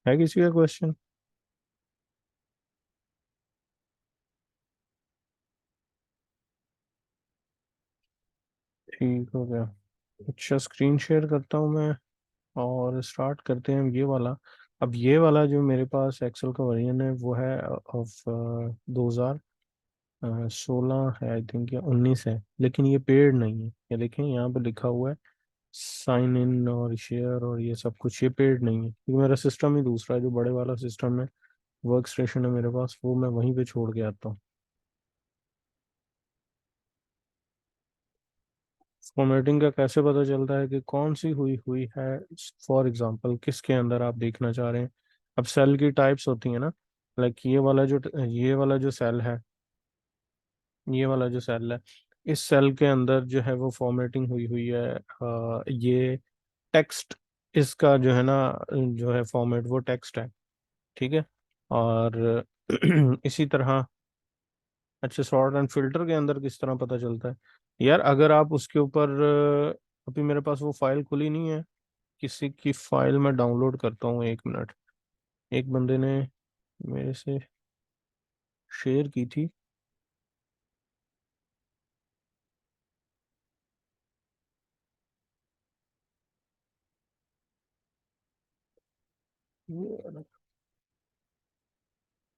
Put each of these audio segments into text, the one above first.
है किसी का क्वेश्चन? ठीक हो गया। अच्छा, स्क्रीन शेयर करता हूँ मैं और स्टार्ट करते हैं ये वाला। अब ये वाला जो मेरे पास एक्सेल का वर्जन है वो है ऑफ 2016 है आई थिंक, या 19 है, लेकिन ये पेड नहीं है। ये देखें यहाँ पे लिखा हुआ है साइन इन और शेयर और ये सब कुछ, ये पेड नहीं है क्योंकि मेरा सिस्टम ही दूसरा है, जो बड़े वाला सिस्टम है, वर्क स्टेशन है मेरे पास, वो मैं वहीं पे छोड़ के आता हूँ। फॉर्मेटिंग का कैसे पता चलता है कि कौन सी हुई हुई है? फॉर एग्जांपल किसके अंदर आप देखना चाह रहे हैं? अब सेल की टाइप्स होती है ना, लाइक ये वाला जो सेल है, ये वाला जो सेल है, इस सेल के अंदर जो है वो फॉर्मेटिंग हुई हुई है। ये टेक्स्ट, इसका जो है ना, जो है फॉर्मेट वो टेक्स्ट है। ठीक है। और इसी तरह, अच्छा, सॉर्ट एंड फिल्टर के अंदर किस तरह पता चलता है? यार अगर आप उसके ऊपर, अभी मेरे पास वो फाइल खुली नहीं है, किसी की फाइल मैं डाउनलोड करता हूँ, 1 मिनट। एक बंदे ने मेरे से शेयर की थी।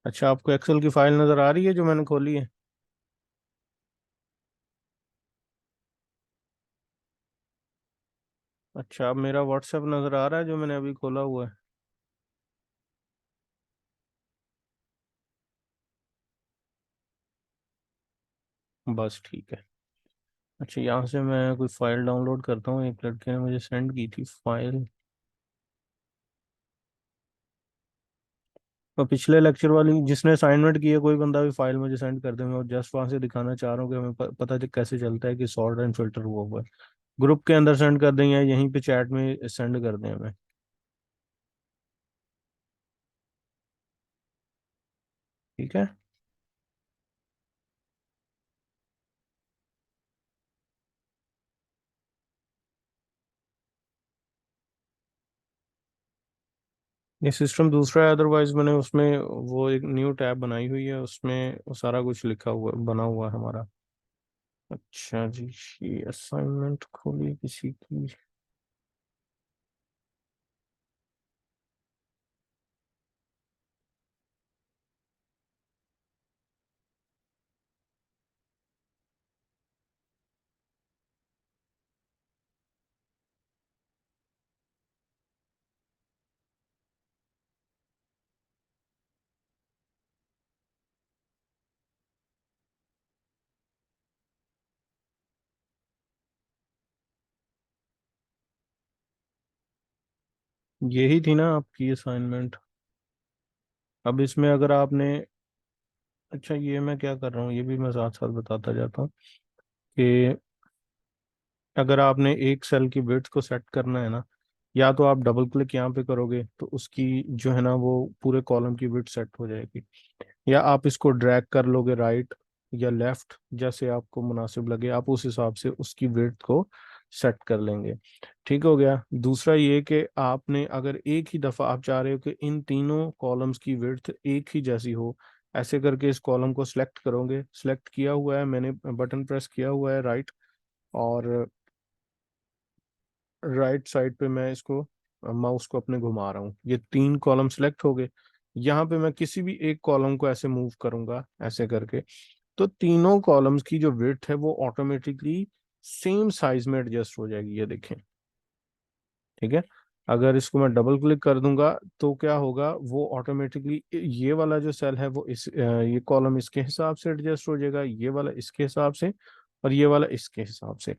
अच्छा, आपको एक्सेल की फाइल नज़र आ रही है जो मैंने खोली है? अच्छा, अब मेरा व्हाट्सएप नज़र आ रहा है जो मैंने अभी खोला हुआ है? बस ठीक है। अच्छा, यहाँ से मैं कोई फाइल डाउनलोड करता हूँ, एक लड़के ने मुझे सेंड की थी फाइल। और पिछले लेक्चर वाली जिसने असाइनमेंट की है, कोई बंदा भी फाइल मुझे सेंड कर दे, मैं जस्ट वहां से दिखाना चाह रहा हूँ कि हमें पता कैसे चलता है कि सॉर्ट एंड फिल्टर हुआ हुआ है। ग्रुप के अंदर सेंड कर दें या यहीं पे चैट में सेंड कर दें हमें? ठीक है। ये सिस्टम दूसरा है, अदरवाइज मैंने उसमें वो एक न्यू टैब बनाई हुई है, उसमें वो सारा कुछ लिखा हुआ बना हुआ है हमारा। अच्छा जी, ये असाइनमेंट खोली किसी की? यही थी ना आपकी असाइनमेंट? अब इसमें अगर आपने, अच्छा ये मैं क्या कर रहा हूँ ये भी मैं साथ साथ बताता जाता हूँ कि अगर आपने एक सेल की विड्थ को सेट करना है ना, या तो आप डबल क्लिक यहाँ पे करोगे तो उसकी जो है ना वो पूरे कॉलम की विड्थ सेट हो जाएगी, या आप इसको ड्रैग कर लोगे राइट या लेफ्ट, जैसे आपको मुनासिब लगे आप उस हिसाब से उसकी विड्थ को सेट कर लेंगे। ठीक हो गया। दूसरा ये कि आपने अगर एक ही दफ़ा आप चाह रहे हो कि इन तीनों कॉलम्स की विड्थ एक ही जैसी हो, ऐसे करके इस कॉलम को सिलेक्ट करोगे। सिलेक्ट किया हुआ है मैंने, बटन प्रेस किया हुआ है राइट, और राइट साइड पे मैं इसको माउस को अपने घुमा रहा हूँ, ये 3 कॉलम सिलेक्ट हो गए। यहाँ पे मैं किसी भी एक कॉलम को ऐसे मूव करूंगा ऐसे करके, तो तीनों कॉलम्स की जो विड्थ है वो ऑटोमेटिकली सेम साइज में एडजस्ट हो जाएगी, ये देखें। ठीक है। अगर इसको मैं डबल क्लिक कर दूंगा तो क्या होगा, वो ऑटोमेटिकली ये वाला जो सेल है वो ये कॉलम इसके हिसाब से एडजस्ट हो जाएगा, ये वाला इसके हिसाब से, और ये वाला इसके हिसाब से।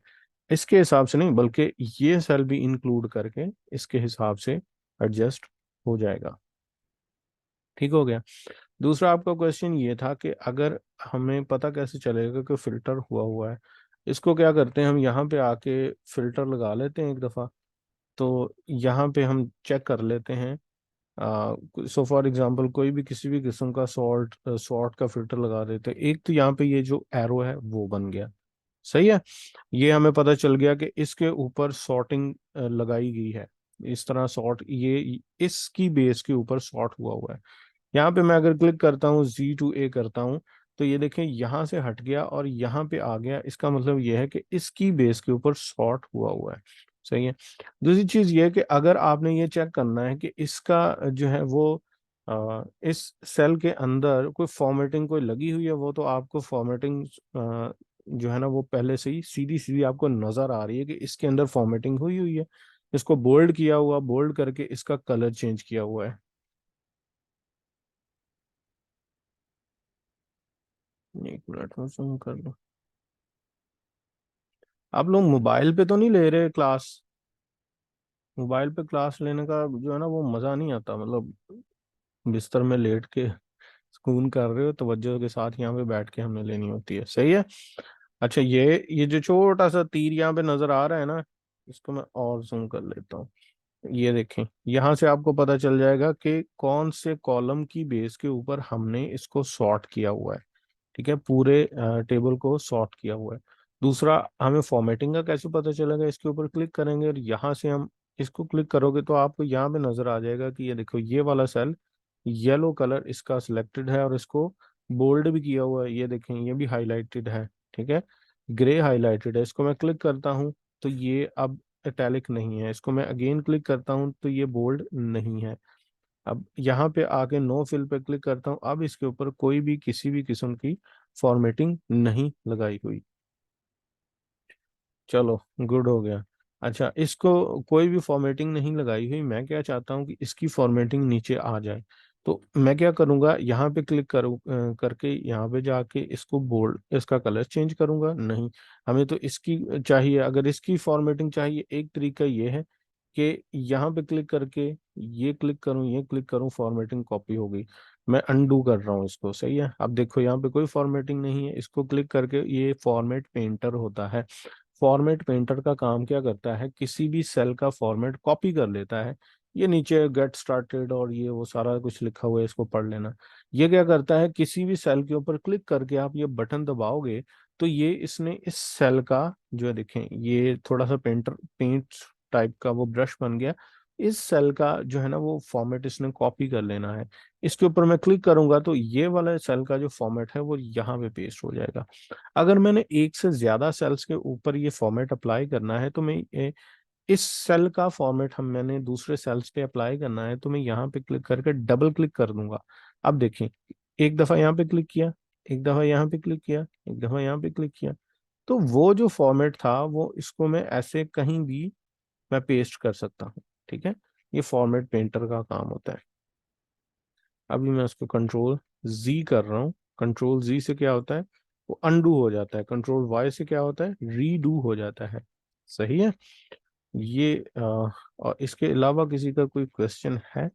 इसके हिसाब से नहीं, बल्कि ये सेल भी इंक्लूड करके इसके हिसाब से एडजस्ट हो जाएगा। ठीक हो गया। दूसरा आपका क्वेश्चन ये था कि अगर हमें पता कैसे चलेगा कि फिल्टर हुआ हुआ है, इसको क्या करते हैं हम यहाँ पे आके फिल्टर लगा लेते हैं एक दफ़ा। तो यहाँ पे हम चेक कर लेते हैं, सो फॉर एग्जांपल कोई भी किसी भी किस्म का सॉर्ट सॉर्ट का फिल्टर लगा देते हैं। एक तो यहाँ पे ये जो एरो है वो बन गया, सही है। ये हमें पता चल गया कि इसके ऊपर सॉर्टिंग लगाई गई है। इस तरह सॉर्ट, ये इसकी बेस के ऊपर सॉर्ट हुआ हुआ है। यहाँ पे मैं अगर क्लिक करता हूँ Z to A करता हूँ, तो ये देखें यहाँ से हट गया और यहाँ पे आ गया। इसका मतलब ये है कि इसकी बेस के ऊपर सॉर्ट हुआ हुआ है। सही है। दूसरी चीज ये है कि अगर आपने ये चेक करना है कि इसका जो है वो इस सेल के अंदर कोई फॉर्मेटिंग कोई लगी हुई है, वो तो आपको फॉर्मेटिंग जो है ना वो पहले से ही सीधी सीधी आपको नजर आ रही है कि इसके अंदर फॉर्मेटिंग हुई हुई है। इसको बोल्ड किया हुआ, बोल्ड करके इसका कलर चेंज किया हुआ है। एक मिनट में zoom कर लो। आप लोग मोबाइल पे तो नहीं ले रहे क्लास? मोबाइल पे क्लास लेने का जो है ना वो मजा नहीं आता, मतलब बिस्तर में लेट के सुकून कर रहे हो, तवज्जो के साथ यहाँ पे बैठ के हमने लेनी होती है। सही है। अच्छा, ये जो छोटा सा तीर यहाँ पे नजर आ रहा है ना, इसको मैं और जूम कर लेता हूँ। ये देखें, यहाँ से आपको पता चल जाएगा कि कौन से कॉलम की बेस के ऊपर हमने इसको सॉर्ट किया हुआ है। ठीक है, पूरे टेबल को सॉर्ट किया हुआ है। दूसरा, हमें फॉर्मेटिंग का कैसे पता चलेगा? इसके ऊपर क्लिक करेंगे और यहाँ से हम इसको क्लिक करोगे तो आपको यहाँ पे नजर आ जाएगा कि ये देखो, ये वाला सेल येलो कलर इसका सिलेक्टेड है और इसको बोल्ड भी किया हुआ है। ये देखें, ये भी हाईलाइटेड है। ठीक है, ग्रे हाईलाइटेड है। इसको मैं क्लिक करता हूँ तो ये अब इटैलिक नहीं है। इसको मैं अगेन क्लिक करता हूँ तो ये बोल्ड नहीं है। अब यहाँ पे आके नो फिल पे क्लिक करता हूँ, अब इसके ऊपर कोई भी किसी भी किस्म की फॉर्मेटिंग नहीं लगाई हुई। चलो, गुड हो गया। अच्छा, इसको कोई भी फॉर्मेटिंग नहीं लगाई हुई, मैं क्या चाहता हूँ कि इसकी फॉर्मेटिंग नीचे आ जाए। तो मैं क्या करूँगा, यहाँ पे क्लिक करूँ करके यहाँ पे जाके इसको बोल्ड, इसका कलर चेंज करूँगा? नहीं, हमें तो इसकी चाहिए। अगर इसकी फॉर्मेटिंग चाहिए, एक तरीका ये है कि यहाँ पे क्लिक करके ये क्लिक करूँ, ये क्लिक करूँ, फॉर्मेटिंग कॉपी हो गई। मैं अनडू कर रहा हूँ इसको। सही है, अब देखो यहाँ पे कोई फॉर्मेटिंग नहीं है। इसको क्लिक करके, ये फॉर्मेट पेंटर होता है। फॉर्मेट पेंटर का काम क्या करता है, किसी भी सेल का फॉर्मेट कॉपी कर लेता है। ये नीचे गेट स्टार्टेड और ये वो सारा कुछ लिखा हुआ है, इसको पढ़ लेना। ये क्या करता है, किसी भी सेल के ऊपर क्लिक करके आप ये बटन दबाओगे तो ये इसने इस सेल का जो है, देखें ये थोड़ा सा पेंट टाइप का वो ब्रश बन गया। इस सेल का जो है ना वो फॉर्मेट इसने कॉपी कर लेना है। इसके ऊपर मैं क्लिक करूंगा तो ये वाला सेल का जो फॉर्मेट है वो यहाँ पे पेस्ट हो जाएगा। अगर मैंने एक से ज्यादा सेल्स के ऊपर ये फॉर्मेट अप्लाई करना है तो मैं इस सेल का फॉर्मेट हम मैंने दूसरे सेल्स पे अप्लाई करना है तो मैं यहाँ पे क्लिक करके डबल क्लिक कर दूंगा। अब देखें, एक दफा यहाँ पे क्लिक किया, एक दफा यहाँ पे क्लिक किया, एक दफा यहाँ पे क्लिक किया, तो वो जो फॉर्मेट था वो इसको मैं ऐसे कहीं भी मैं पेस्ट कर सकता हूँ। ठीक है, ये फॉर्मेट पेंटर का काम होता है। अभी मैं उसको कंट्रोल Z कर रहा हूँ। कंट्रोल Z से क्या होता है, वो अनडू हो जाता है। कंट्रोल Y से क्या होता है, रीडू हो जाता है। सही है। ये और इसके अलावा किसी का कोई क्वेश्चन है?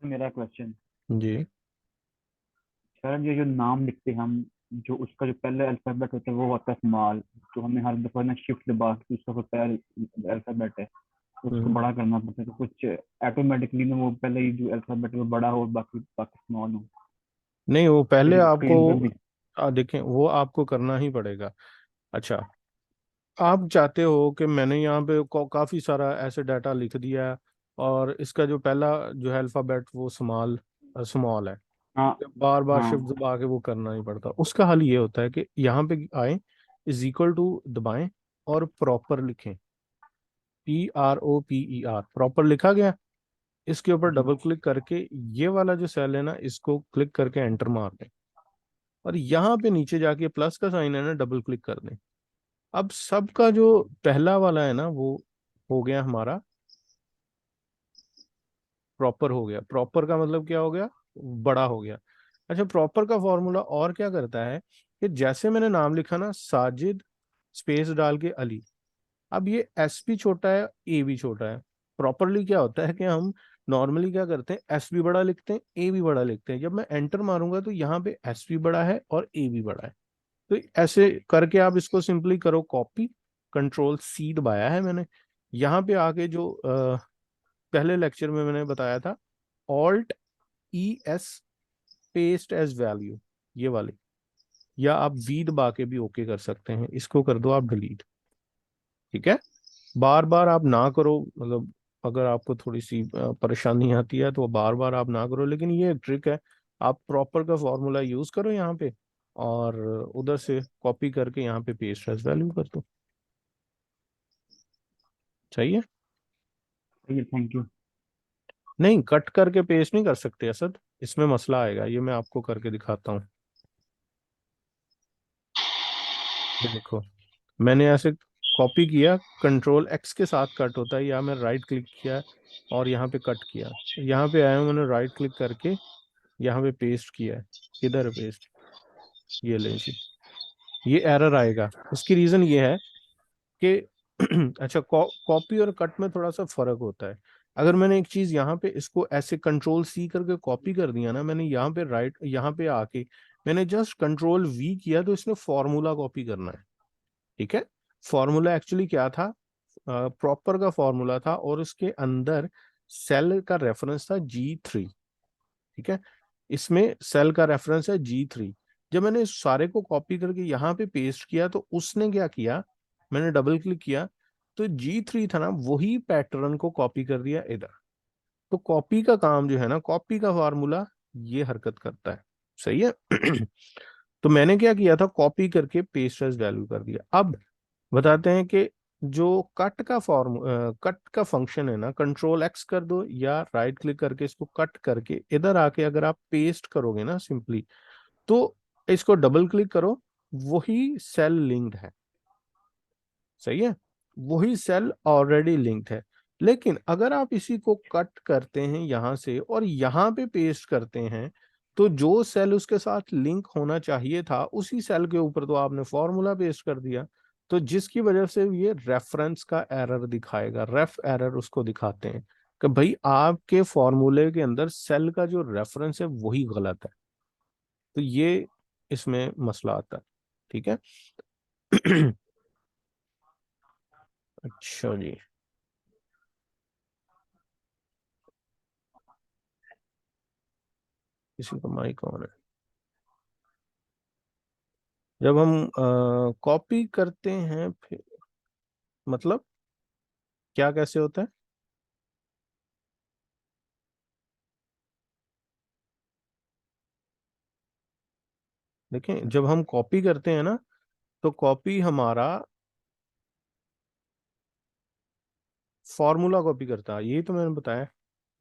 मेरा क्वेश्चन, जी। सर ये जो नाम लिखते हैं हम, जो उसका जो पहले अल्फाबेट होता है वो होता है स्मॉल, तो हमें हर दफा ना शिफ्ट दबा के उसका जो पहला अल्फाबेट है उसको हम्म। बड़ा करना पड़ता है, तो कुछ ऑटोमेटिकली ना वो पहले ही जो अल्फाबेट है वो बड़ा हो, बाकी बाकी स्मॉल हो। नहीं, वो पहले जैसे आपको स्क्रीन पे भी। देखें, वो आपको करना ही पड़ेगा। अच्छा, आप चाहते हो कि मैंने यहाँ पे काफी सारा ऐसे डाटा लिख दिया है और इसका जो पहला जो है अल्फाबेट वो स्मॉल स्मॉल है, हाँ बार बार हाँ। शिफ्ट दबा के वो करना नहीं पड़ता। उसका हल ये होता है कि यहाँ पे आए, = दबाएं और प्रॉपर लिखें। PROPER, प्रॉपर लिखा गया। इसके ऊपर जी। डबल क्लिक करके ये वाला जो सेल है ना, इसको क्लिक करके एंटर मार दें और यहाँ पे नीचे जाके प्लस का साइन है ना, डबल क्लिक कर दें। अब सबका जो पहला वाला है ना वो हो गया हमारा प्रॉपर हो गया। प्रॉपर का मतलब क्या हो गया, बड़ा हो गया। अच्छा, प्रॉपर का फॉर्मूला और क्या करता है कि जैसे मैंने नाम लिखा ना, साजिद स्पेस डाल के अली, अब ये एस भी छोटा है, ए भी छोटा है। प्रॉपरली क्या होता है कि हम नॉर्मली क्या करते हैं, एस भी बड़ा लिखते हैं, ए भी बड़ा लिखते हैं। जब मैं एंटर मारूंगा तो यहाँ पे एस भी बड़ा है और ए भी बड़ा है। तो ऐसे करके आप इसको सिंपली करो कॉपी। कंट्रोल C दबाया है मैंने। यहाँ पे आके जो पहले लेक्चर में मैंने बताया था, Alt+ES पेस्ट एज वैल्यू, ये वाली, या आप V दबा के भी ओके कर सकते हैं। इसको कर दो आप डिलीट। ठीक है। बार बार आप ना करो, मतलब अगर आपको थोड़ी सी परेशानी आती है तो बार बार आप ना करो, लेकिन ये एक ट्रिक है। आप प्रॉपर का फॉर्मूला यूज करो यहाँ पे, और उधर से कॉपी करके यहाँ पे पेस्ट एज वैल्यू कर दो। सही है। सही है, थैंक यू। नहीं, कट करके पेस्ट नहीं कर सकते असद, इसमें मसला आएगा। ये मैं आपको करके दिखाता हूँ। ये देखो, मैंने ऐसे कॉपी किया, कंट्रोल एक्स के साथ कट होता है, या मैं राइट क्लिक किया और यहाँ पे कट किया, यहाँ पे आया हूँ, मैंने राइट क्लिक करके यहाँ पे पेस्ट किया है। किधर है पेस्ट? ये ले जी। ये एरर आएगा। इसकी रीजन ये है कि अच्छा, कॉपी और कट में थोड़ा सा फर्क होता है। अगर मैंने एक चीज यहाँ पे इसको ऐसे कंट्रोल सी करके कॉपी कर दिया ना, मैंने यहाँ पे राइट, यहाँ पे आके मैंने जस्ट कंट्रोल वी किया, तो इसने फॉर्मूला कॉपी करना है। ठीक है। फॉर्मूला एक्चुअली क्या था? प्रॉपर का फॉर्मूला था, और उसके अंदर सेल का रेफरेंस था G3। ठीक है। इसमें सेल का रेफरेंस है G3। जब मैंने इस सारे को कॉपी करके यहाँ पे पेस्ट किया, तो उसने क्या किया, मैंने डबल क्लिक किया, तो G3 था ना, वही पैटर्न को कॉपी कर दिया इधर। तो कॉपी का काम जो है ना, कॉपी का फार्मूला ये हरकत करता है। सही है। तो मैंने क्या किया था, कॉपी करके पेस्ट एज वैल्यू कर दिया। अब बताते हैं कि जो कट का फंक्शन है ना, कंट्रोल एक्स कर दो या राइट क्लिक करके इसको कट करके इधर आके अगर आप पेस्ट करोगे ना सिंपली, तो इसको डबल क्लिक करो, वही सेल लिंक्ड है। सही है। वही सेल ऑलरेडी लिंक्ड है। लेकिन अगर आप इसी को कट करते हैं यहां से और यहां पे पेस्ट करते हैं, तो जो सेल उसके साथ लिंक होना चाहिए था, उसी सेल के ऊपर तो आपने फॉर्मूला पेस्ट कर दिया। तो जिसकी वजह से ये रेफरेंस का एरर दिखाएगा, रेफ एरर उसको दिखाते हैं कि भाई आपके फॉर्मूले के अंदर सेल का जो रेफरेंस है वही गलत है। तो ये इसमें मसला आता है। ठीक है। अच्छा जी। किसी का माइक ऑन है? जब हम कॉपी करते हैं फिर मतलब क्या कैसे होता है? देखें, जब हम कॉपी करते हैं ना, तो कॉपी हमारा फॉर्मूला कॉपी करता है। यही तो मैंने बताया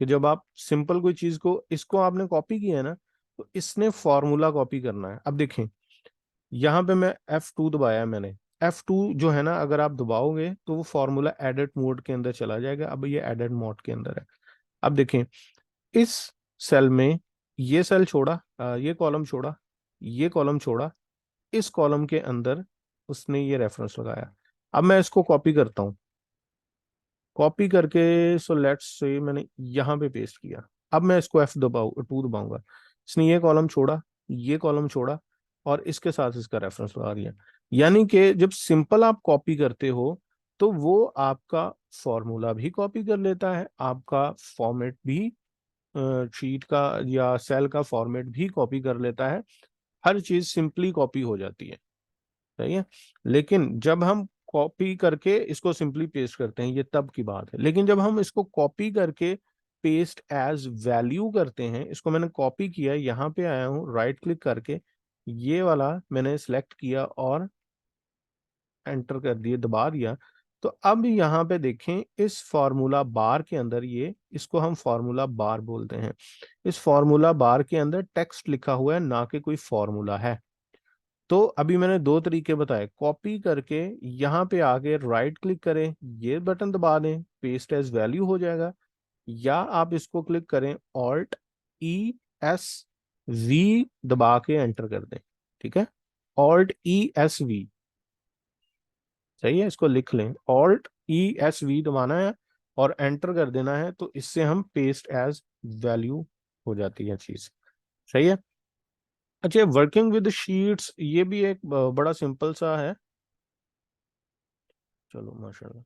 कि जब आप सिंपल कोई चीज को, इसको आपने कॉपी किया है ना, तो इसने फॉर्मूला कॉपी करना है। अब देखें, यहाँ पे मैं F2 दबाया मैंने। F2 जो है ना, अगर आप दबाओगे तो वो फॉर्मूला एडिट मोड के अंदर चला जाएगा। अब ये एडिट मोड के अंदर है। अब देखें, इस सेल में ये सेल छोड़ा, ये कॉलम छोड़ा, ये कॉलम छोड़ा, इस कॉलम के अंदर उसने ये रेफरेंस लगाया। अब मैं इसको कॉपी करता हूँ, कॉपी करके सो लेट्स से मैंने यहाँ पे पेस्ट किया। अब मैं इसको F2 दबाऊंगा। इसने ये कॉलम छोड़ा, ये कॉलम छोड़ा, और इसके साथ इसका रेफरेंस लगा दिया। यानी कि जब सिंपल आप कॉपी करते हो, तो वो आपका फॉर्मूला भी कॉपी कर लेता है, आपका फॉर्मेट भी, शीट का या सेल का फॉर्मेट भी कॉपी कर लेता है। हर चीज सिंपली कॉपी हो जाती है। सही है। लेकिन जब हम कॉपी करके इसको सिंपली पेस्ट करते हैं, ये तब की बात है। लेकिन जब हम इसको कॉपी करके पेस्ट एज वैल्यू करते हैं, इसको मैंने कॉपी किया, यहाँ पे आया हूँ, राइट क्लिक करके ये वाला मैंने सेलेक्ट किया और एंटर कर दिए, दबा दिया। तो अब यहाँ पे देखें, इस फॉर्मूला बार के अंदर, ये इसको हम फॉर्मूला बार बोलते हैं, इस फॉर्मूला बार के अंदर टेक्स्ट लिखा हुआ है, ना कि कोई फॉर्मूला है। तो अभी मैंने दो तरीके बताए, कॉपी करके यहाँ पे आके राइट क्लिक करें, ये बटन दबा दें, पेस्ट एज वैल्यू हो जाएगा। या आप इसको क्लिक करें, Alt+E+V दबा के एंटर कर दें। ठीक है। Alt+E+V। सही है। इसको लिख लें, Alt+E+V दबाना है और एंटर कर देना है, तो इससे हम पेस्ट एज वैल्यू हो जाती है चीज। सही है। अच्छा, वर्किंग विद शीट्स ये भी एक बड़ा सिंपल सा है। चलो माशाल्लाह।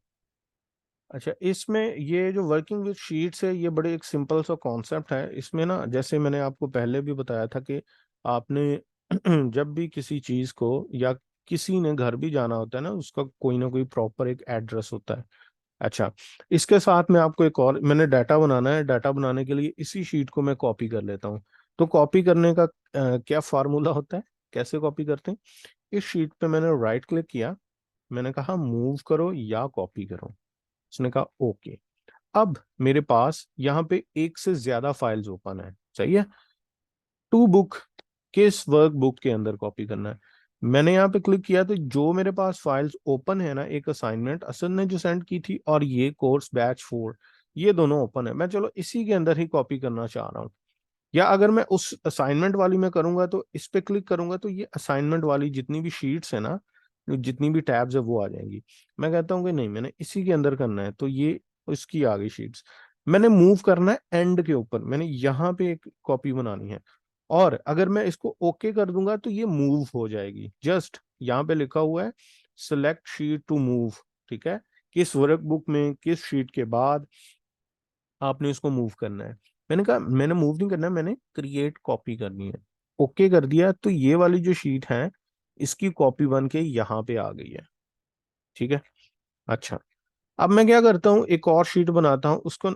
अच्छा, इसमें ये जो वर्किंग विद शीट्स है, ये बड़े एक सिंपल सा कॉन्सेप्ट है। इसमें ना, जैसे मैंने आपको पहले भी बताया था कि आपने जब भी किसी चीज को, या किसी ने घर भी जाना होता है ना, उसका कोई ना कोई प्रॉपर एक एड्रेस होता है। अच्छा, इसके साथ में आपको एक और, मैंने डाटा बनाना है, डाटा बनाने के लिए इसी शीट को मैं कॉपी कर लेता हूँ। तो कॉपी करने का क्या फार्मूला होता है, कैसे कॉपी करते हैं? इस शीट पे मैंने राइट क्लिक किया, मैंने कहा मूव करो या कॉपी करो, उसने कहा ओके। अब मेरे पास यहाँ पे एक से ज्यादा फाइल्स ओपन है, सही है। टू बुक, किस वर्क बुक के अंदर कॉपी करना है? मैंने यहाँ पे क्लिक किया तो जो मेरे पास फाइल्स ओपन है ना, एक असाइनमेंट असद ने जो सेंड की थी और ये कोर्स बैच 4, ये दोनों ओपन है। मैं चलो इसी के अंदर ही कॉपी करना चाह रहा हूँ। या अगर मैं उस असाइनमेंट वाली में करूंगा तो इस पे क्लिक करूंगा तो ये असाइनमेंट वाली जितनी भी शीट्स है ना, जितनी भी टैब्स है वो आ जाएंगी। मैं कहता हूँ कि नहीं, मैंने इसी के अंदर करना है, तो ये उसकी आ गई शीट्स। मैंने मूव करना है एंड के ऊपर, मैंने यहाँ पे एक कॉपी बनानी है। और अगर मैं इसको ओके कर दूंगा तो ये मूव हो जाएगी। जस्ट यहाँ पे लिखा हुआ है सिलेक्ट शीट टू मूव, ठीक है, किस वर्क बुक में किस शीट के बाद आपने इसको मूव करना है। मैंने कहा मैंने मूव नहीं करना है, मैंने क्रिएट कॉपी करनी है। ओके कर दिया तो ये वाली जो शीट है इसकी कॉपी बन के यहाँ पे आ गई है, ठीक है। अच्छा, अब मैं क्या करता हूँ, एक और शीट बनाता हूँ, उसको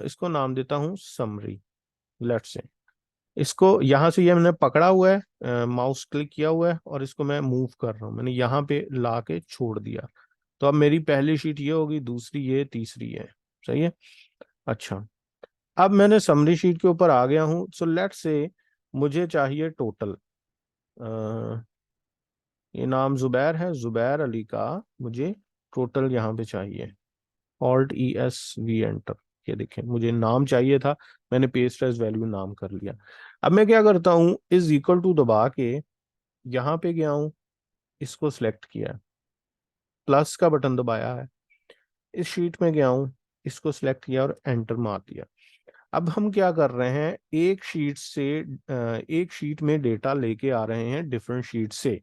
इसको नाम देता हूँ समरी। लेट्स से इसको यहाँ से, ये मैंने पकड़ा हुआ है, माउस क्लिक किया हुआ है और इसको मैं मूव कर रहा हूँ, मैंने यहाँ पे ला के छोड़ दिया। तो अब मेरी पहली शीट ये होगी, दूसरी ये, तीसरी है, सही है। अच्छा, अब मैंने समरी शीट के ऊपर आ गया हूं। सो लेट्स से मुझे चाहिए टोटल, ये नाम जुबैर है, जुबैर अली का मुझे टोटल यहाँ पे चाहिए। Alt+E+V एंटर, ये देखें मुझे नाम चाहिए था, मैंने पेस्ट एज वैल्यू नाम कर लिया। अब मैं क्या करता हूँ, इज इक्वल टू दबा के यहाँ पे गया हूँ, इसको सिलेक्ट किया, प्लस का बटन दबाया है, इस शीट में गया हूँ, इसको सिलेक्ट किया और एंटर मार दिया। अब हम क्या कर रहे हैं, एक शीट से एक शीट में डेटा लेके आ रहे हैं डिफरेंट शीट से।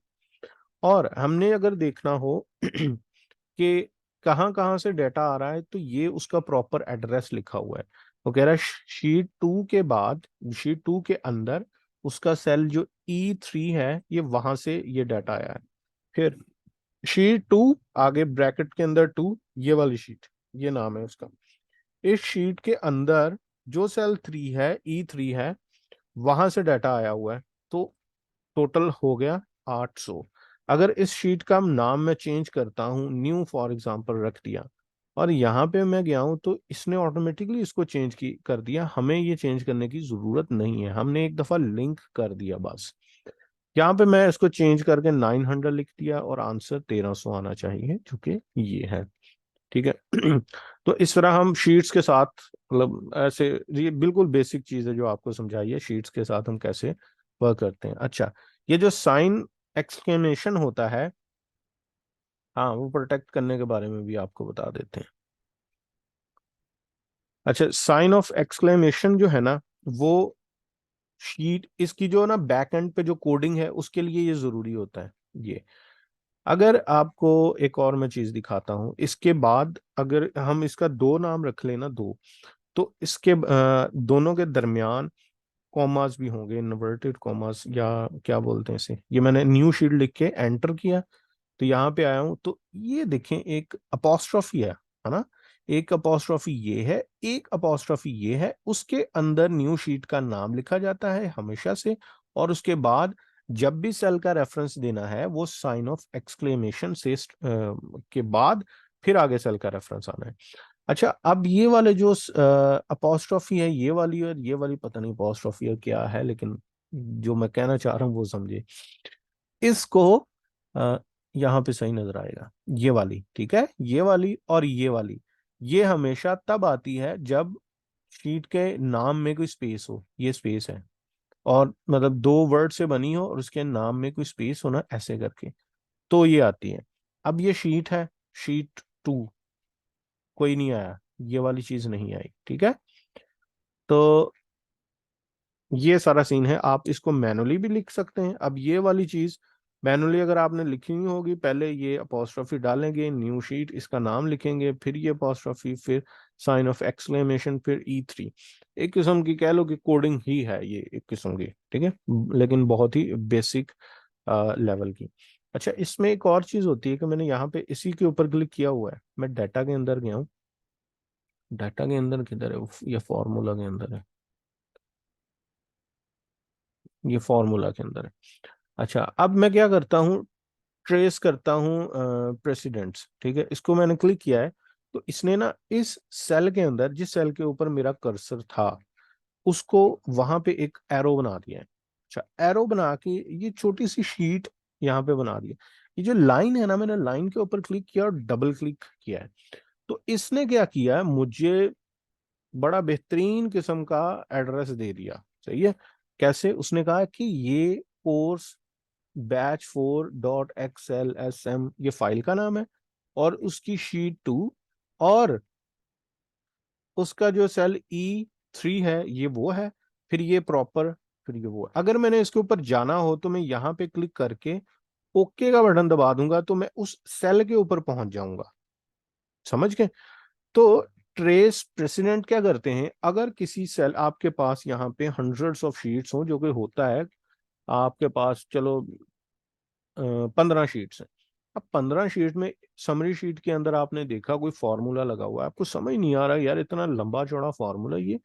और हमने अगर देखना हो कि कहाँ कहाँ से डेटा आ रहा है, तो ये उसका प्रॉपर एड्रेस लिखा हुआ है। वो कह रहा है शीट 2 के बाद, शीट 2 के अंदर उसका सेल जो E3 है, ये वहां से ये डाटा आया है। फिर शीट 2 आगे ब्रैकेट के अंदर 2, ये वाली शीट, ये नाम है उसका। इस शीट के अंदर जो सेल 3 है, E3 है, वहां से डाटा आया हुआ है। तो टोटल हो गया 800। अगर इस शीट का नाम मैं चेंज करता हूँ, न्यू फॉर एग्जांपल रख दिया, और यहाँ पे मैं गया हूँ तो इसने ऑटोमेटिकली इसको चेंज की कर दिया। हमें ये चेंज करने की जरूरत नहीं है, हमने एक दफा लिंक कर दिया बस। यहाँ पे मैं इसको चेंज करके 900 लिख दिया और आंसर 1300 आना चाहिए, जो कि ये है, ठीक है। तो इस तरह हम शीट्स के साथ, मतलब ऐसे, ये बिल्कुल बेसिक चीज है जो आपको समझाई है, शीट्स के साथ हम कैसे वर्क करते हैं। अच्छा, ये जो साइन एक्सक्लेमेशन होता है, हाँ, वो प्रोटेक्ट करने के बारे में भी आपको बता देते हैं। अच्छा, साइन ऑफ एक्सक्लेमेशन जो है ना, वो शीट इसकी जो ना बैक एंड पे जो कोडिंग है उसके लिए ये जरूरी होता है। ये अगर आपको एक और मैं चीज दिखाता हूँ, इसके बाद अगर हम इसका दो नाम रख लेना, दो, तो इसके दोनों के दरमियान कॉमास भी होंगे, इन्वर्टेड कॉमास या क्या बोलते हैं इसे। ये मैंने न्यू शीट लिख के एंटर किया तो यहाँ पे आया हूँ, तो ये देखें एक अपोस्ट्रोफी है ना, एक अपोस्ट्रोफी ये है, एक अपोस्ट्रोफी ये है, उसके अंदर न्यू शीट का नाम लिखा जाता है हमेशा से। और उसके बाद जब भी सेल का रेफरेंस देना है, वो साइन ऑफ एक्सक्लेमेशन से के बाद फिर आगे सेल का रेफरेंस आना है। अच्छा, अब ये वाले जो अपोस्ट्रोफी है, ये वाली और ये वाली, पता नहीं अपोस्ट्रोफी है क्या है, लेकिन जो मैं कहना चाह रहा हूँ वो समझे इसको। अ, यहाँ पे सही नजर आएगा, ये वाली, ठीक है, ये वाली और ये वाली, ये हमेशा तब आती है जब शीट के नाम में कोई स्पेस हो, ये स्पेस है, और मतलब दो वर्ड से बनी हो और उसके नाम में कोई स्पेस हो ना, ऐसे करके, तो ये आती है। अब ये शीट है, शीट 2, कोई नहीं आया, ये वाली चीज नहीं आई, ठीक है। तो ये सारा सीन है, आप इसको मैनुअली भी लिख सकते हैं। अब ये वाली चीज मैनुअली अगर आपने लिखनी होगी, पहले ये अपोस्ट्रोफी डालेंगे, न्यू शीट, इसका नाम लिखेंगे, फिर ये अपोस्ट्रोफी, फिर साइन ऑफ एक्सक्लेमेशन, फिर E3। एक किस्म की कह लो कि कोडिंग ही है ये, एक किस्म की, ठीक है, लेकिन बहुत ही बेसिक लेवल की। अच्छा, इसमें एक और चीज होती है कि मैंने यहाँ पे इसी के ऊपर क्लिक किया हुआ है, मैं डाटा के अंदर गया हूँ, डाटा के अंदर किधर है, ये फॉर्मूला के अंदर है, ये फॉर्मूला के अंदर है। अच्छा, अब मैं क्या करता हूँ, ट्रेस करता हूँ प्रेसिडेंट्स, ठीक है, इसको मैंने क्लिक किया है, तो इसने ना इस सेल के अंदर, जिस सेल के ऊपर मेरा कर्सर था, उसको वहां पे एक एरो बना दिया है। अच्छा, एरो बना के ये छोटी सी शीट यहाँ पे बना दी है। ये जो लाइन है ना, मैंने लाइन के ऊपर क्लिक किया और डबल क्लिक किया है, तो इसने क्या किया, मुझे बड़ा बेहतरीन किस्म का एड्रेस दे दिया। सही है। कैसे, उसने कहा कि ये कोर्स batch4.xlsm ये फाइल का नाम है, और उसकी शीट 2, और उसका जो सेल E3 है ये वो है, फिर ये प्रॉपर, फिर ये वो है। अगर मैंने इसके ऊपर जाना हो तो मैं यहाँ पे क्लिक करके ओके का बटन दबा दूंगा, तो मैं उस सेल के ऊपर पहुंच जाऊंगा। समझ गए। तो ट्रेस प्रेसिडेंट क्या करते हैं, अगर किसी सेल आपके पास यहाँ पे हंड्रेड्स ऑफ शीट्स हो, जो कि होता है आपके पास, चलो 15 शीट्स हैं। अब 15 शीट में, समरी शीट के अंदर आपने देखा कोई फॉर्मूला लगा हुआ है, आपको समझ नहीं आ रहा यार, इतना लंबा चौड़ा फॉर्मूला, ये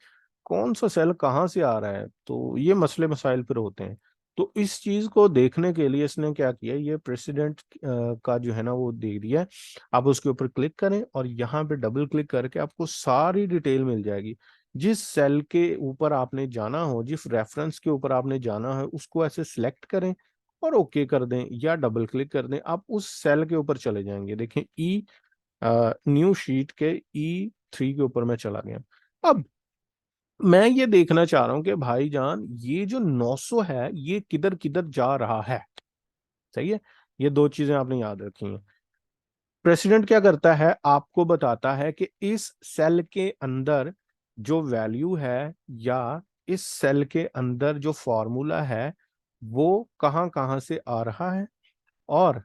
कौन सा सेल कहाँ से आ रहा है, तो ये मसले मसाइल फिर होते हैं। तो इस चीज को देखने के लिए इसने क्या किया, ये प्रेसिडेंट का जो है ना वो दे दिया है। आप उसके ऊपर क्लिक करें और यहाँ पे डबल क्लिक करके आपको सारी डिटेल मिल जाएगी। जिस सेल के ऊपर आपने जाना हो, जिस रेफरेंस के ऊपर आपने जाना है, उसको ऐसे सिलेक्ट करें और ओके कर दें या डबल क्लिक कर दें, आप उस सेल के ऊपर चले जाएंगे। देखें, न्यू शीट के E3 के ऊपर मैं चला गया। अब मैं ये देखना चाह रहा हूं कि भाईजान ये जो 900 है ये किधर किधर जा रहा है। सही है। ये दो चीजें आपने याद रखी हैं। प्रेसिडेंट क्या करता है, आपको बताता है कि इस सेल के अंदर जो वैल्यू है, या इस सेल के अंदर जो फॉर्मूला है, वो कहाँ कहाँ से आ रहा है। और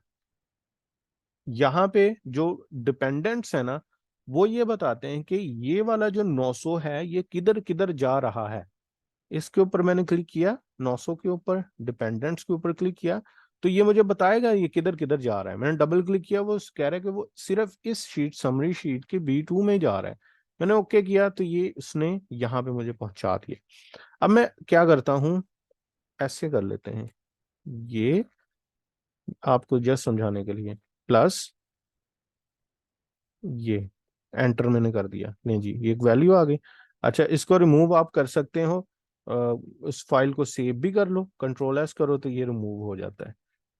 यहाँ पे जो डिपेंडेंट्स है ना, वो ये बताते हैं कि ये वाला जो 900 है ये किधर किधर जा रहा है। इसके ऊपर मैंने क्लिक किया, 900 के ऊपर, डिपेंडेंट्स के ऊपर क्लिक किया, तो ये मुझे बताएगा ये किधर किधर जा रहा है। मैंने डबल क्लिक किया, वो कह रहा है कि वो सिर्फ इस शीट, समरी शीट के B2 में जा रहा है। मैंने ओके किया, तो ये उसने यहाँ पे मुझे पहुंचा दिया। अब मैं क्या करता हूँ, ऐसे कर लेते हैं, ये आपको जस्ट समझाने के लिए, प्लस ये एंटर मैंने कर दिया, नहीं जी, ये एक वैल्यू आ गई। अच्छा, इसको रिमूव आप कर सकते हो, उस फाइल को सेव भी कर लो, कंट्रोल S करो तो ये रिमूव हो जाता है।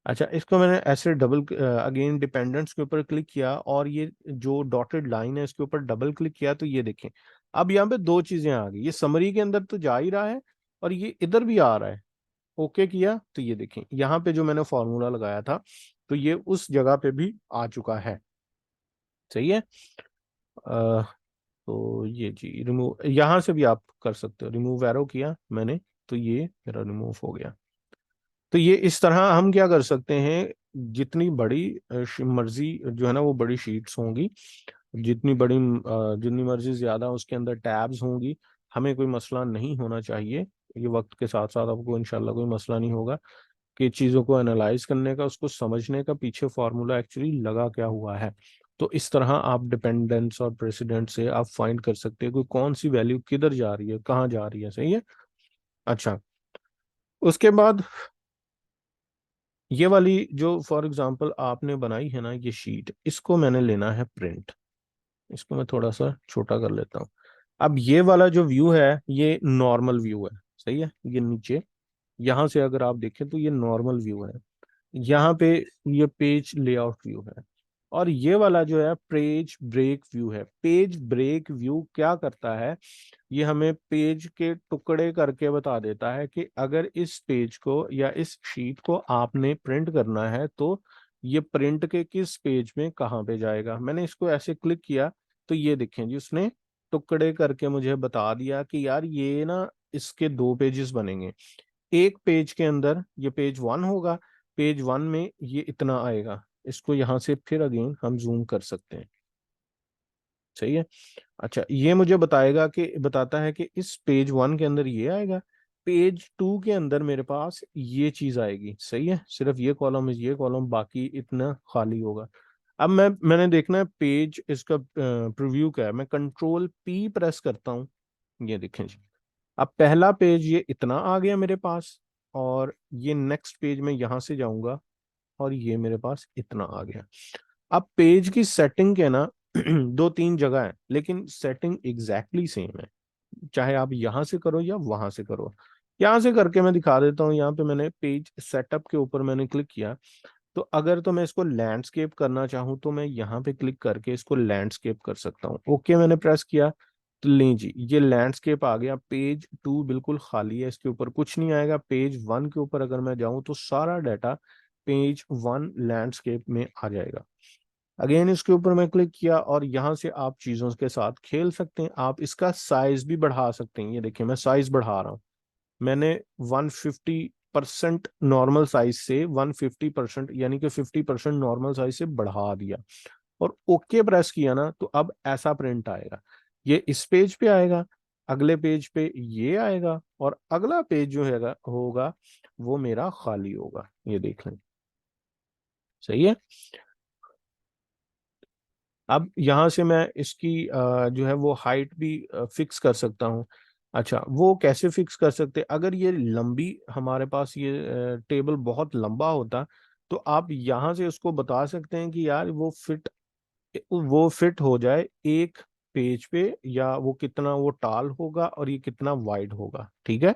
अच्छा, इसको मैंने ऐसे डबल, अगेन डिपेंडेंट्स के ऊपर क्लिक किया, और ये जो डॉटेड लाइन है इसके ऊपर डबल क्लिक किया, तो ये देखें, अब यहाँ पे दो चीजें आ गई, ये समरी के अंदर तो जा ही रहा है और ये इधर भी आ रहा है। ओके किया, तो ये देखें यहाँ पे जो मैंने फॉर्मूला लगाया था, तो ये उस जगह पे भी आ चुका है। सही है। तो ये जी रिमूव यहाँ से भी आप कर सकते हो, रिमूव एरो किया मैंने, तो ये मेरा रिमूव हो गया। तो ये इस तरह हम क्या कर सकते हैं, जितनी बड़ी मर्जी जो है ना वो बड़ी शीट्स होंगी, जितनी बड़ी जितनी मर्जी ज्यादा उसके अंदर टैब्स होंगी, हमें कोई मसला नहीं होना चाहिए। ये वक्त के साथ साथ आपको इंशाल्लाह कोई मसला नहीं होगा कि चीज़ों को एनालाइज करने का, उसको समझने का, पीछे फॉर्मूला एक्चुअली लगा क्या हुआ है। तो इस तरह आप डिपेंडेंस और प्रेसिडेंट से आप फाइंड कर सकते हैं कि कौन सी वैल्यू किधर जा रही है, कहाँ जा रही है। सही है। अच्छा, उसके बाद ये वाली जो फॉर एग्जांपल आपने बनाई है ना ये शीट, इसको मैंने लेना है प्रिंट। इसको मैं थोड़ा सा छोटा कर लेता हूँ। अब ये वाला जो व्यू है ये नॉर्मल व्यू है। सही है। ये नीचे यहाँ से अगर आप देखें तो ये नॉर्मल व्यू है। यहाँ पे ये पेज लेआउट व्यू है, और ये वाला जो है पेज ब्रेक व्यू है। पेज ब्रेक व्यू क्या करता है, ये हमें पेज के टुकड़े करके बता देता है कि अगर इस पेज को या इस शीट को आपने प्रिंट करना है तो ये प्रिंट के किस पेज में कहाँ पे जाएगा। मैंने इसको ऐसे क्लिक किया, तो ये देखें जी उसने टुकड़े करके मुझे बता दिया कि यार ये ना इसके 2 पेजेस बनेंगे। एक पेज के अंदर ये पेज 1 होगा, पेज 1 में ये इतना आएगा। इसको यहाँ से फिर अगेन हम जूम कर सकते हैं। सही है। अच्छा, ये मुझे बताएगा कि बताता है कि इस पेज 1 के अंदर ये आएगा, पेज 2 के अंदर मेरे पास ये चीज आएगी। सही है। सिर्फ ये कॉलम बाकी इतना खाली होगा। अब मैंने देखना है पेज इसका प्रीव्यू क्या है। मैं कंट्रोल पी प्रेस करता हूँ, ये देखें जी। अब पहला पेज ये इतना आ गया मेरे पास, और ये नेक्स्ट पेज में यहां से जाऊंगा और ये मेरे पास इतना आ गया। अब पेज की सेटिंग के ना दो तीन जगह है, लेकिन सेटिंग एग्जैक्टली सेम है, चाहे आप यहां से करो या वहां से करो। यहां से करके मैं दिखा देता हूँ। यहाँ पे मैंने पेज सेटअप के ऊपर मैंने क्लिक किया, तो अगर तो मैं इसको लैंडस्केप करना चाहूँ तो मैं यहाँ पे क्लिक करके इसको लैंडस्केप कर सकता हूँ। ओके मैंने प्रेस किया, तो लें जी ये लैंडस्केप आ गया। पेज टू बिल्कुल खाली है, इसके ऊपर कुछ नहीं आएगा। पेज वन के ऊपर अगर मैं जाऊं तो सारा डाटा पेज वन लैंडस्केप में आ जाएगा। अगेन इसके ऊपर मैं क्लिक किया और यहाँ से आप चीजों के साथ खेल सकते हैं। आप इसका साइज भी बढ़ा सकते हैं। ये देखिए मैं साइज बढ़ा रहा हूँ। मैंने 150% नॉर्मल साइज से 150%, यानी कि 50% नॉर्मल साइज से बढ़ा दिया, और ओके प्रेस किया ना, तो अब ऐसा प्रिंट आएगा। ये इस पेज पे आएगा, अगले पेज पे ये आएगा, और अगला पेज जो है होगा वो मेरा खाली होगा। ये देख लें, सही है। अब यहाँ से मैं इसकी जो है वो हाइट भी फिक्स कर सकता हूँ। अच्छा वो कैसे फिक्स कर सकते हैं? अगर ये लंबी हमारे पास ये टेबल बहुत लंबा होता, तो आप यहाँ से उसको बता सकते हैं कि यार वो फिट हो जाए एक पेज पे, या वो कितना वो टाल होगा और ये कितना वाइड होगा, ठीक है।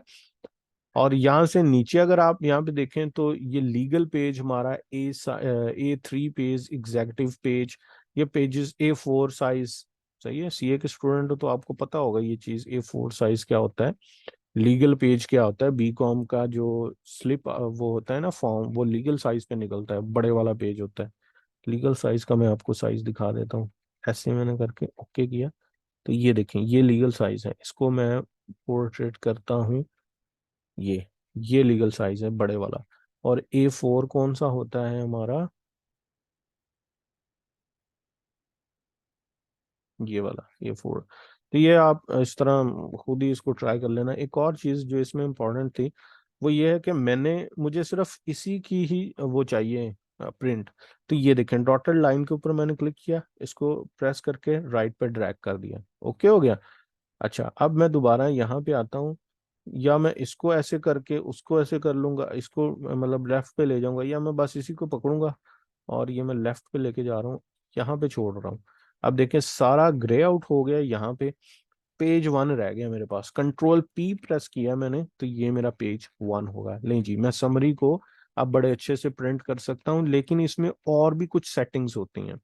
और यहाँ से नीचे अगर आप यहाँ पे देखें तो ये लीगल पेज हमारा A3 पेज, एग्जीक्यूटिव पेज, ये पेजेस A4 साइज। सही है, सीए के स्टूडेंट हो तो आपको पता होगा ये चीज A4 साइज क्या होता है, लीगल पेज क्या होता है। बीकॉम का जो स्लिप वो होता है ना फॉर्म, वो लीगल साइज पे निकलता है, बड़े वाला पेज होता है। लीगल साइज का मैं आपको साइज दिखा देता हूँ। ऐसे मैंने करके ओके किया, तो ये देखें ये लीगल साइज है। इसको मैं पोर्ट्रेट करता हूँ, ये लीगल साइज है बड़े वाला। और A4 कौन सा होता है हमारा, ये वाला A4। तो ये आप इस तरह खुद ही इसको ट्राई कर लेना। एक और चीज जो इसमें इम्पोर्टेंट थी वो ये है कि मुझे सिर्फ इसी की ही वो चाहिए प्रिंट। तो ये देखें डॉटेड लाइन के ऊपर मैंने क्लिक किया, इसको प्रेस करके राइट पे ड्रैग कर दिया, ओके हो गया। अच्छा अब मैं दोबारा यहाँ पे आता हूँ, या मैं इसको ऐसे करके उसको ऐसे कर लूंगा, इसको मतलब लेफ्ट पे ले जाऊंगा, या मैं बस इसी को पकड़ूंगा और ये मैं लेफ्ट पे लेके जा रहा हूँ, यहाँ पे छोड़ रहा हूँ। अब देखिए सारा ग्रे आउट हो गया यहाँ पे, पेज वन रह गया मेरे पास। कंट्रोल पी प्रेस किया मैंने, तो ये मेरा पेज वन होगा। लें जी मैं समरी को अब बड़े अच्छे से प्रिंट कर सकता हूँ, लेकिन इसमें और भी कुछ सेटिंग्स होती हैं।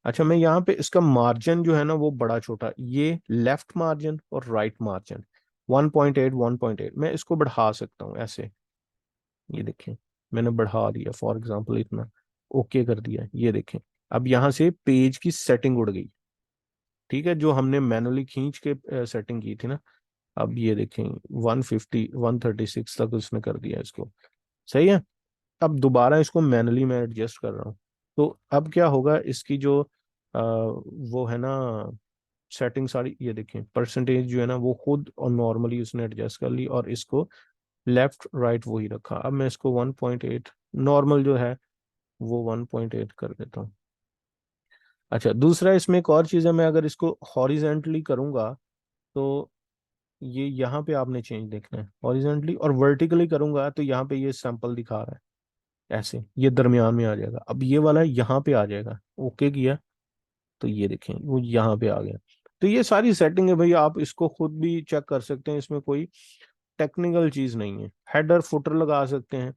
अच्छा मैं यहाँ पे इसका मार्जिन जो है ना वो बड़ा छोटा, ये लेफ्ट मार्जिन और राइट मार्जिन 1.8 1.8 मैं इसको बढ़ा सकता हूँ ऐसे। ये देखें मैंने बढ़ा दिया फॉर एग्जांपल इतना, ओके कर दिया। ये देखें अब यहाँ से पेज की सेटिंग उड़ गई, ठीक है, जो हमने मैनुअली खींच के सेटिंग की थी ना। अब ये देखें 150 136 तक उसने कर दिया इसको, सही है। अब दोबारा इसको मैनुअली मैं एडजस्ट कर रहा हूँ, तो अब क्या होगा, इसकी जो वो है ना सेटिंग सारी, ये देखें परसेंटेज जो है ना वो खुद और नॉर्मली उसने एडजस्ट कर ली, और इसको लेफ्ट राइट वही रखा। अब मैं इसको 1.8 नॉर्मल जो है वो 1.8 कर देता हूँ। अच्छा दूसरा इसमें एक और चीज़ है, मैं अगर इसको हॉरिजेंटली करूंगा तो ये यहाँ पे आपने चेंज देखना है। हॉरिजेंटली और वर्टिकली करूंगा तो यहाँ पे ये सैंपल दिखा रहा है ऐसे, ये दरमियान में आ जाएगा। अब ये वाला यहाँ पे आ जाएगा, ओके किया तो ये देखें वो यहाँ पे आ गया। तो ये सारी सेटिंग है भाई, आप इसको खुद भी चेक कर सकते हैं, इसमें कोई टेक्निकल चीज नहीं है। हेडर फुटर लगा सकते हैं,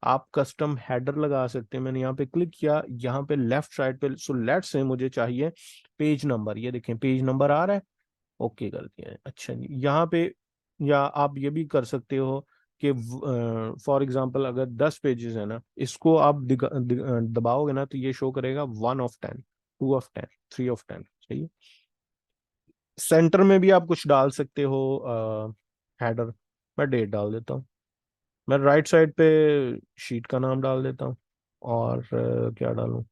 आप कस्टम हेडर लगा सकते हैं। मैंने यहाँ पे क्लिक किया, यहाँ पे लेफ्ट साइड पे, सो लेट्स से मुझे चाहिए पेज नंबर, ये देखें पेज नंबर आ रहा है, ओके कर दिया है। अच्छा जी यहाँ पे, या आप ये भी कर सकते हो कि फॉर एग्जांपल अगर 10 पेजेस है ना, इसको आप दबाओगे ना तो ये शो करेगा 1 ऑफ 10, 2 ऑफ 10, 3 ऑफ 10, सही है। सेंटर में भी आप कुछ डाल सकते हो हेडर। मैं डेट डाल देता हूँ। मैं राइट साइड पे शीट का नाम डाल देता हूँ, और क्या डालूं,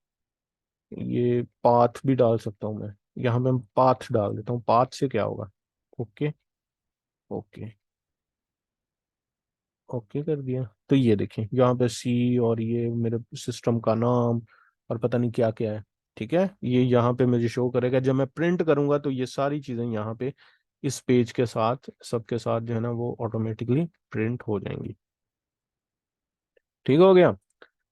ये पाथ भी डाल सकता हूँ मैं। यहाँ पे मैं पाथ डाल देता हूँ, पाथ से क्या होगा, ओके ओके ओके कर दिया। तो ये देखें यहाँ पे सी और ये मेरे सिस्टम का नाम और पता नहीं क्या क्या है। ठीक है, ये यहाँ पे मुझे शो करेगा। जब मैं प्रिंट करूंगा तो ये सारी चीजें यहाँ पे इस पेज के साथ सबके साथ जो है ना वो ऑटोमेटिकली प्रिंट हो जाएंगी। ठीक हो गया।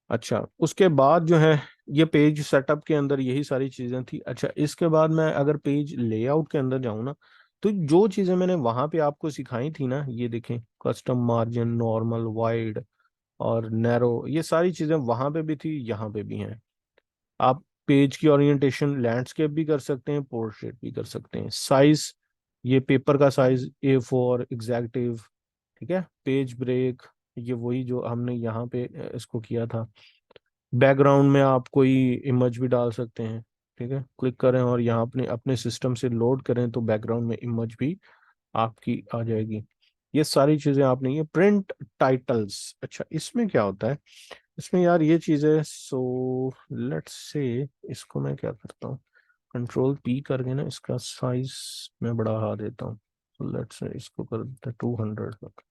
अच्छा, उसके बाद जो है ये पेज सेटअप के अंदर यही सारी चीजें थी। अच्छा, इसके बाद मैं अगर पेज लेआउट के अंदर जाऊँ ना, तो जो चीजें मैंने वहां पे आपको सिखाई थी ना, ये देखें, कस्टम मार्जिन, नॉर्मल, वाइड और नैरो, ये सारी चीजें वहां पे भी थी, यहाँ पे भी हैं। आप पेज की ओरिएंटेशन लैंडस्केप भी कर सकते हैं, पोर्ट्रेट भी कर सकते हैं। साइज, ये पेपर का साइज A4 एग्जैक्टिव। ठीक है, पेज ब्रेक, ये वही जो हमने यहाँ पे इसको किया था। बैकग्राउंड में आप कोई इमेज भी डाल सकते हैं। ठीक है, क्लिक करें और यहाँ अपने अपने सिस्टम से लोड करें तो बैकग्राउंड में इमेज भी आपकी आ जाएगी। ये सारी चीजें आपने, ये प्रिंट टाइटल्स। अच्छा, इसमें क्या होता है, इसमें यार ये चीज है। सो लेट्स से इसको मैं क्या करता हूँ, Ctrl+P करके ना इसका साइज मैं बढ़ा देता हूँ। तो लेट्स से इसको कर देते हैं 200 तक,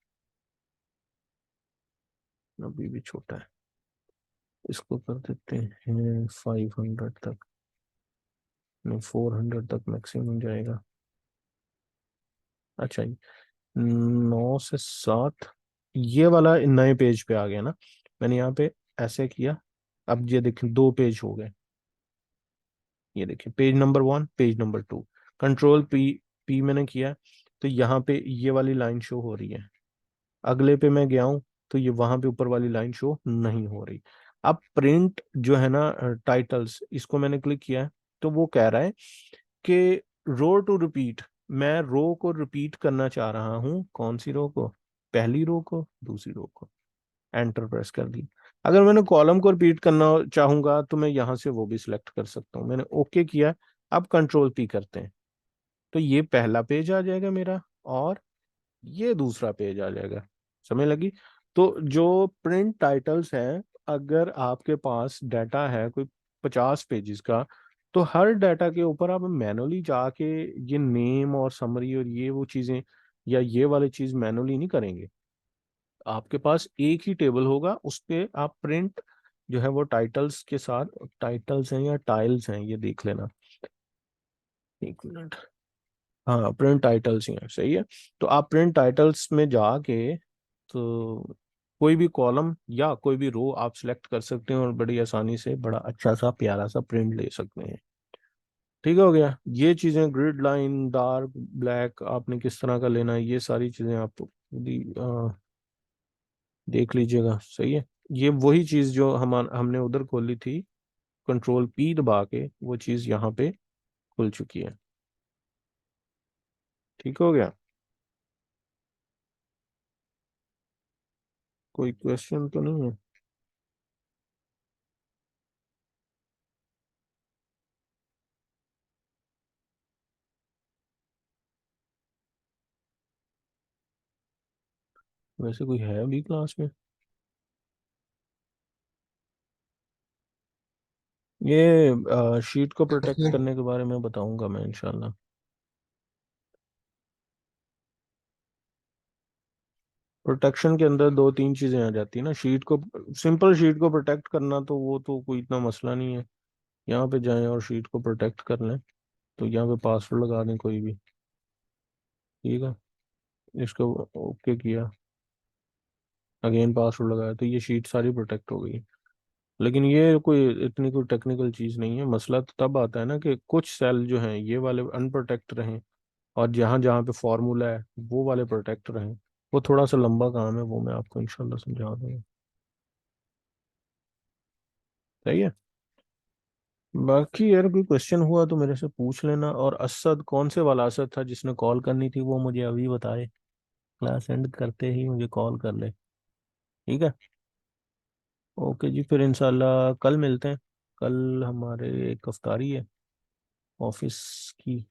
अभी भी छोटा है। इसको कर देते हैं 500 तक, नहीं 400 तक मैक्सिमम जाएगा। अच्छा, 9 से 7, ये वाला नए पेज पे आ गया ना। मैंने यहाँ पे ऐसे किया, अब ये देखें 2 पेज हो गए। ये देखिए, page number 1, page number 2। Ctrl+P मैंने किया, तो यहाँ पे ये वाली लाइन शो हो रही है। अगले पे मैं गया हूँ तो ये वहां पे ऊपर वाली लाइन शो नहीं हो रही। अब प्रिंट जो है ना टाइटल्स, इसको मैंने क्लिक किया है, तो वो कह रहा है कि रो टू रिपीट, मैं रो को रिपीट करना चाह रहा हूँ। कौन सी रो को, पहली रो को, दूसरी रो को। एंटर प्रेस कर दी। अगर मैंने कॉलम को रिपीट करना चाहूंगा तो मैं यहाँ से वो भी सिलेक्ट कर सकता हूँ। मैंने ओके किया। अब Ctrl+P करते हैं तो ये पहला पेज आ जाएगा मेरा, और ये दूसरा पेज आ जाएगा। समझ लगी। तो जो प्रिंट टाइटल्स हैं, अगर आपके पास डाटा है कोई 50 पेजेस का, तो हर डाटा के ऊपर आप मैनुअली जाके ये नेम और समरी और ये वो चीजें या ये वाली चीज मैनुअली नहीं करेंगे। आपके पास एक ही टेबल होगा, उस पे आप प्रिंट जो है वो टाइटल्स के साथ, टाइटल्स हैं या टाइल्स हैं ये देख लेना। 1 मिनट। हाँ, प्रिंट टाइटल्स ही हैं, सही है। तो आप प्रिंट टाइटल्स में जाके तो कोई भी कॉलम या कोई भी रो आप सिलेक्ट कर सकते हैं और बड़ी आसानी से बड़ा अच्छा सा प्यारा सा प्रिंट ले सकते हैं। ठीक हो गया। ये चीजें ग्रिड लाइन, डार्क, ब्लैक आपने किस तरह का लेना है, ये सारी चीजें आप देख लीजिएगा, सही है। ये वही चीज जो हमने उधर खोली थी, Ctrl+P दबा के वो चीज यहाँ पे खुल चुकी है। ठीक हो गया। कोई क्वेश्चन तो नहीं है। वैसे कोई है अभी क्लास में। ये शीट को प्रोटेक्ट करने के बारे में बताऊंगा मैं इंशाल्लाह। प्रोटेक्शन के अंदर 2-3 चीजें आ जाती है ना शीट को। सिंपल शीट को प्रोटेक्ट करना तो वो तो कोई इतना मसला नहीं है। यहाँ पे जाएं और शीट को प्रोटेक्ट कर लें, तो यहाँ पे पासवर्ड लगा दें कोई भी। ठीक है, इसको ओके किया, अगेन पासवर्ड लगाया, तो ये शीट सारी प्रोटेक्ट हो गई। लेकिन ये कोई इतनी कोई टेक्निकल चीज नहीं है। मसला तो तब आता है ना कि कुछ सेल जो हैं ये वाले अनप्रोटेक्ट रहें, और जहाँ जहाँ पे फॉर्मूला है वो वाले प्रोटेक्ट रहें। वो थोड़ा सा लंबा काम है, वो मैं आपको इंशाल्लाह समझा दूंगा। सही है। बाकी यार कोई क्वेश्चन हुआ तो मेरे से पूछ लेना। और असद, कौन से वाला असद था जिसने कॉल करनी थी, वो मुझे अभी बताए। क्लास एंड करते ही मुझे कॉल कर ले। ठीक है। ओके जी, फिर इंशाल्लाह कल मिलते हैं। कल हमारे एक अफ्तारी है ऑफिस की।